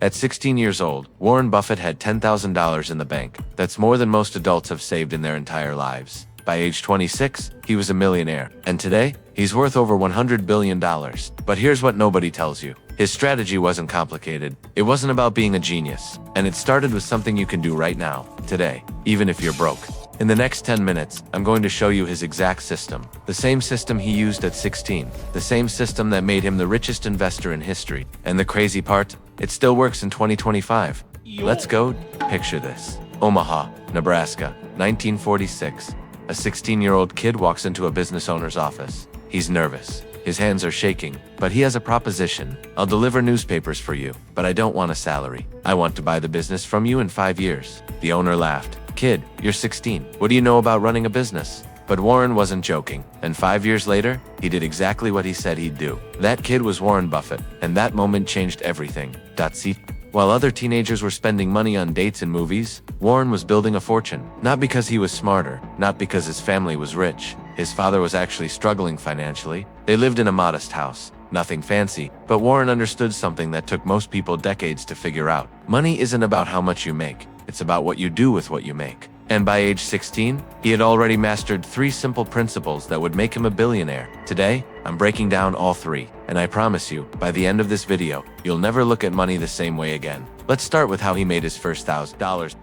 At 16 years old, Warren Buffett had $10,000 in the bank. That's more than most adults have saved in their entire lives. By age 26, he was a millionaire, and today, he's worth over $100 billion. But here's what nobody tells you. His strategy wasn't complicated. It wasn't about being a genius. And it started with something you can do right now, today, even if you're broke. In the next 10 minutes, I'm going to show you his exact system. The same system he used at 16. The same system that made him the richest investor in history. And the crazy part, it still works in 2025. Let's go. Picture this. Omaha, Nebraska, 1946. A 16-year-old kid walks into a business owner's office. He's nervous. His hands are shaking, but he has a proposition. I'll deliver newspapers for you, but I don't want a salary. I want to buy the business from you in 5 years. The owner laughed. Kid, you're 16. What do you know about running a business? But Warren wasn't joking, and 5 years later, he did exactly what he said he'd do. That kid was Warren Buffett, and that moment changed everything. See? While other teenagers were spending money on dates and movies, Warren was building a fortune. Not because he was smarter, not because his family was rich. His father was actually struggling financially. They lived in a modest house. Nothing fancy, but Warren understood something that took most people decades to figure out. Money isn't about how much you make. It's about what you do with what you make. And by age 16, he had already mastered 3 simple principles that would make him a billionaire. Today, I'm breaking down all 3, and I promise you, by the end of this video, you'll never look at money the same way again. Let's start with how he made his first $1,000.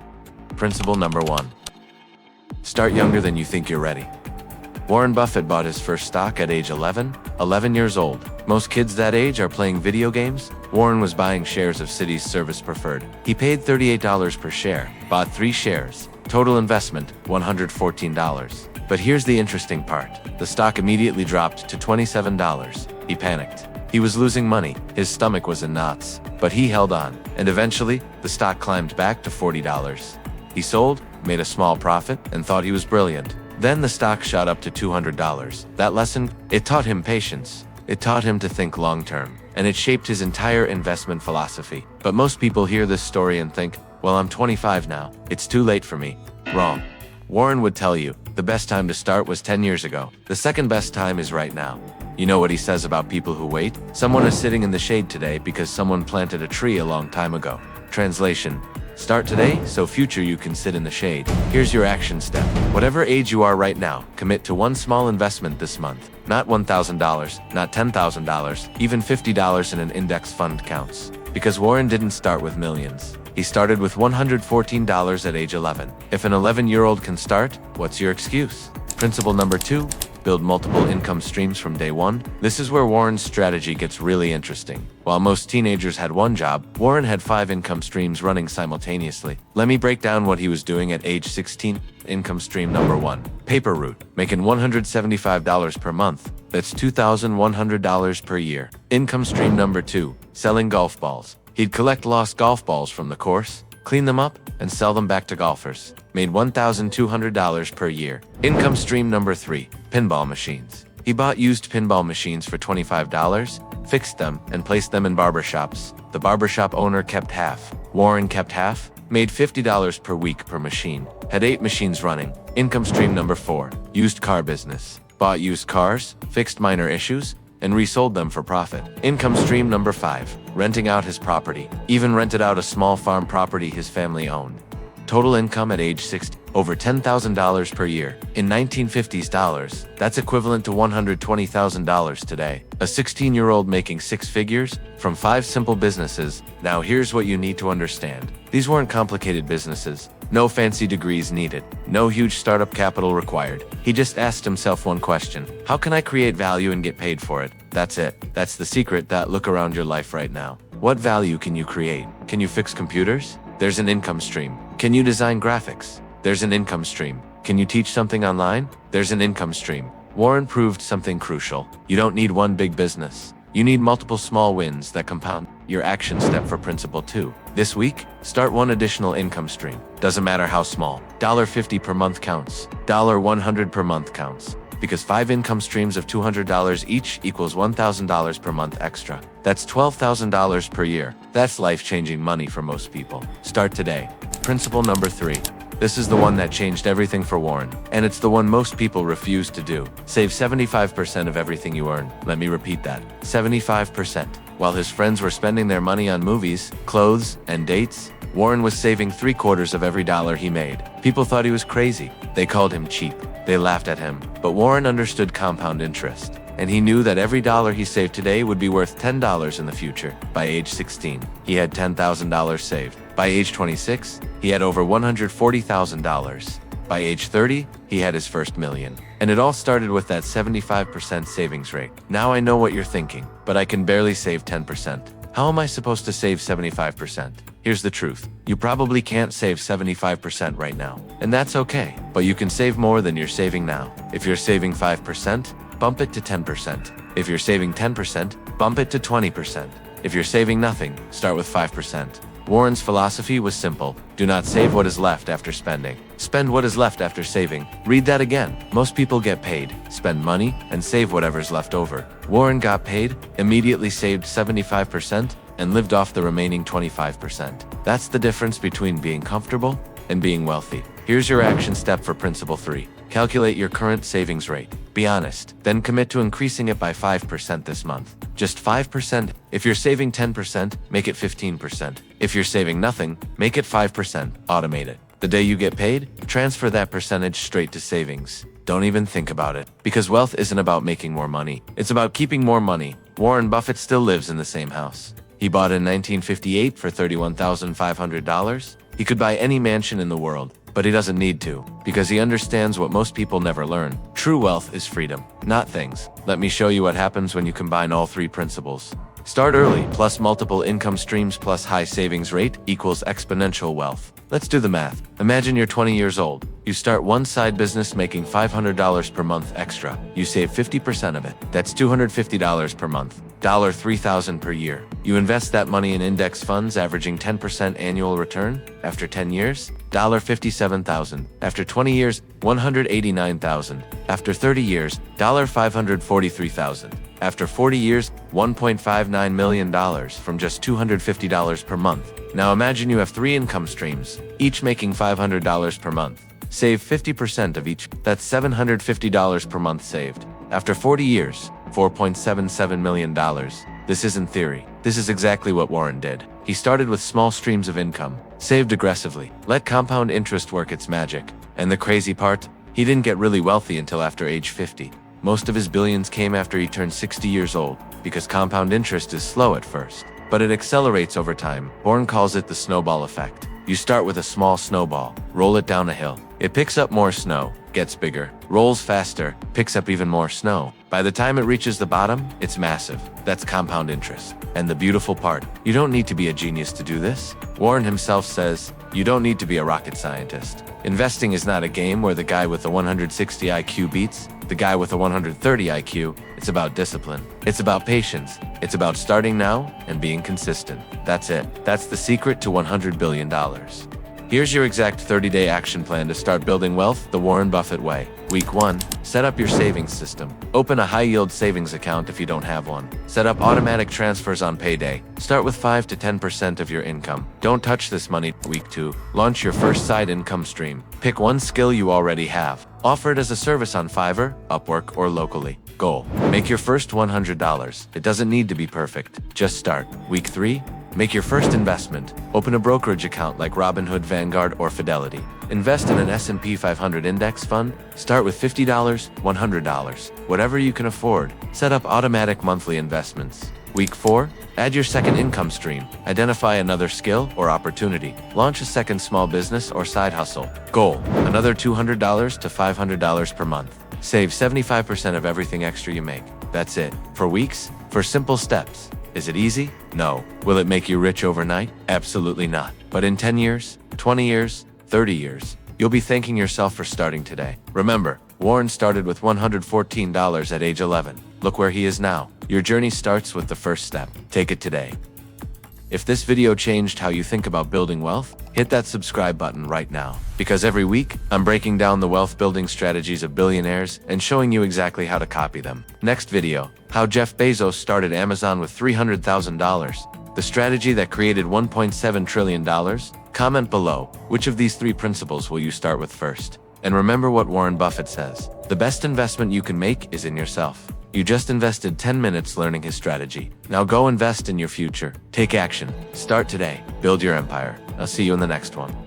Principle number 1. Start younger than you think you're ready. Warren Buffett bought his first stock at age 11 years old. Most kids that age are playing video games. Warren was buying shares of Citi's Service Preferred. He paid $38 per share, bought 3 shares. Total investment, $114. But here's the interesting part. The stock immediately dropped to $27. He panicked. He was losing money. His stomach was in knots. But he held on. And eventually, the stock climbed back to $40. He sold, made a small profit, and thought he was brilliant. Then the stock shot up to $200. That lesson, it taught him patience. It taught him to think long-term. And it shaped his entire investment philosophy. But most people hear this story and think, well, I'm 25 now. It's too late for me. Wrong. Warren would tell you, the best time to start was 10 years ago. The second best time is right now. You know what he says about people who wait? Someone is sitting in the shade today because someone planted a tree a long time ago. Translation. Start today, so future you can sit in the shade. Here's your action step. Whatever age you are right now, commit to one small investment this month. Not $1,000, not $10,000, even $50 in an index fund counts. Because Warren didn't start with millions. He started with $114 at age 11. If an 11-year-old can start, what's your excuse? Principle number 2. Build multiple income streams from day one. This is where Warren's strategy gets really interesting. While most teenagers had one job, Warren had 5 income streams running simultaneously. Let me break down what he was doing at age 16. Income stream number 1. Paper route, making $175 per month. That's $2,100 per year. Income stream number 2. Selling golf balls. He'd collect lost golf balls from the course, clean them up, and sell them back to golfers. Made $1,200 per year. Income stream number 3. Pinball machines. He bought used pinball machines for $25, fixed them, and placed them in barbershops. The barbershop owner kept half. Warren kept half, made $50 per week per machine. Had 8 machines running. Income stream number 4. Used car business. Bought used cars, fixed minor issues, and resold them for profit. Income stream number 5. Renting out his property. Even rented out a small farm property his family owned. Total income at age 60, over $10,000 per year. In 1950s dollars, that's equivalent to $120,000 today. A 16-year-old making 6 figures from 5 simple businesses. Now here's what you need to understand. These weren't complicated businesses. No fancy degrees needed. No huge startup capital required. He just asked himself one question. How can I create value and get paid for it? That's it. That's the secret. Look around your life right now. What value can you create? Can you fix computers? There's an income stream. Can you design graphics? There's an income stream. Can you teach something online? There's an income stream. Warren proved something crucial. You don't need one big business. You need multiple small wins that compound. Your action step for principle 2. This week, start one additional income stream. Doesn't matter how small. $50 per month counts. $100 per month counts. Because 5 income streams of $200 each equals $1,000 per month extra. That's $12,000 per year. That's life-changing money for most people. Start today. Principle number 3. This is the one that changed everything for Warren, and it's the one most people refuse to do. Save 75% of everything you earn. Let me repeat that. 75%. While his friends were spending their money on movies, clothes, and dates, Warren was saving 3/4 of every dollar he made. People thought he was crazy. They called him cheap. They laughed at him. But Warren understood compound interest, and he knew that every dollar he saved today would be worth $10 in the future. By age 16, he had $10,000 saved. By age 26, he had over $140,000. By age 30, he had his first million. And it all started with that 75% savings rate. Now I know what you're thinking, but I can barely save 10%. How am I supposed to save 75%? Here's the truth. You probably can't save 75% right now, and that's okay. But you can save more than you're saving now. If you're saving 5%, bump it to 10%. If you're saving 10%, bump it to 20%. If you're saving nothing, start with 5%. Warren's philosophy was simple. Do not save what is left after spending. Spend what is left after saving. Read that again. Most people get paid, spend money, and save whatever's left over. Warren got paid, immediately saved 75%, and lived off the remaining 25%. That's the difference between being comfortable and being wealthy. Here's your action step for Principle 3. Calculate your current savings rate. Be honest, then commit to increasing it by 5% this month. Just 5%. If you're saving 10%, make it 15%. If you're saving nothing, make it 5%. Automate it. The day you get paid, transfer that percentage straight to savings. Don't even think about it. Because wealth isn't about making more money. It's about keeping more money. Warren Buffett still lives in the same house he bought in 1958 for $31,500. He could buy any mansion in the world, but he doesn't need to, because he understands what most people never learn. True wealth is freedom, not things. Let me show you what happens when you combine all three principles. Start early, plus multiple income streams plus high savings rate equals exponential wealth. Let's do the math. Imagine you're 20 years old. You start one side business making $500 per month extra. You save 50% of it. That's $250 per month. $3,000 per year. You invest that money in index funds averaging 10% annual return. After 10 years, $57,000. After 20 years, $189,000. After 30 years, $543,000. After 40 years, $1.59 million from just $250 per month. Now imagine you have 3 income streams, each making $500 per month. Save 50% of each. That's $750 per month saved. After 40 years, $4.77 million. This isn't theory. This is exactly what Warren did. He started with small streams of income, saved aggressively, let compound interest work its magic. And the crazy part? He didn't get really wealthy until after age 50. Most of his billions came after he turned 60 years old, because compound interest is slow at first, but it accelerates over time. Warren calls it the snowball effect. You start with a small snowball, roll it down a hill. It picks up more snow, gets bigger, rolls faster, picks up even more snow. By the time it reaches the bottom, it's massive. That's compound interest. And the beautiful part, you don't need to be a genius to do this. Warren himself says, you don't need to be a rocket scientist. Investing is not a game where the guy with a 160 IQ beats the guy with a 130 IQ. It's about discipline. It's about patience. It's about starting now and being consistent. That's it. That's the secret to $100 billion. Here's your exact 30-day action plan to start building wealth the Warren Buffett way. Week 1. Set up your savings system. Open a high-yield savings account if you don't have one. Set up automatic transfers on payday. Start with 5 to 10% of your income. Don't touch this money. Week 2. Launch your first side income stream. Pick one skill you already have. Offer it as a service on Fiverr, Upwork, or locally. Goal. Make your first $100. It doesn't need to be perfect. Just start. Week 3. Make your first investment. Open a brokerage account like Robinhood, Vanguard, or Fidelity. Invest in an S&P 500 index fund. Start with $50, $100, whatever you can afford. Set up automatic monthly investments. Week 4. Add your second income stream. Identify another skill or opportunity. Launch a second small business or side hustle. Goal. Another $200 to $500 per month. Save 75% of everything extra you make. That's it. For weeks, for simple steps. Is it easy? No. Will it make you rich overnight? Absolutely not. But in 10 years, 20 years, 30 years, you'll be thanking yourself for starting today. Remember, Warren started with $114 at age 11. Look where he is now. Your journey starts with the first step. Take it today. If this video changed how you think about building wealth, hit that subscribe button right now. Because every week, I'm breaking down the wealth building strategies of billionaires and showing you exactly how to copy them. Next video, how Jeff Bezos started Amazon with $300,000. The strategy that created $1.7 trillion. Comment below, which of these 3 principles will you start with first? And remember what Warren Buffett says, the best investment you can make is in yourself. You just invested 10 minutes learning his strategy. Now go invest in your future. Take action. Start today. Build your empire. I'll see you in the next one.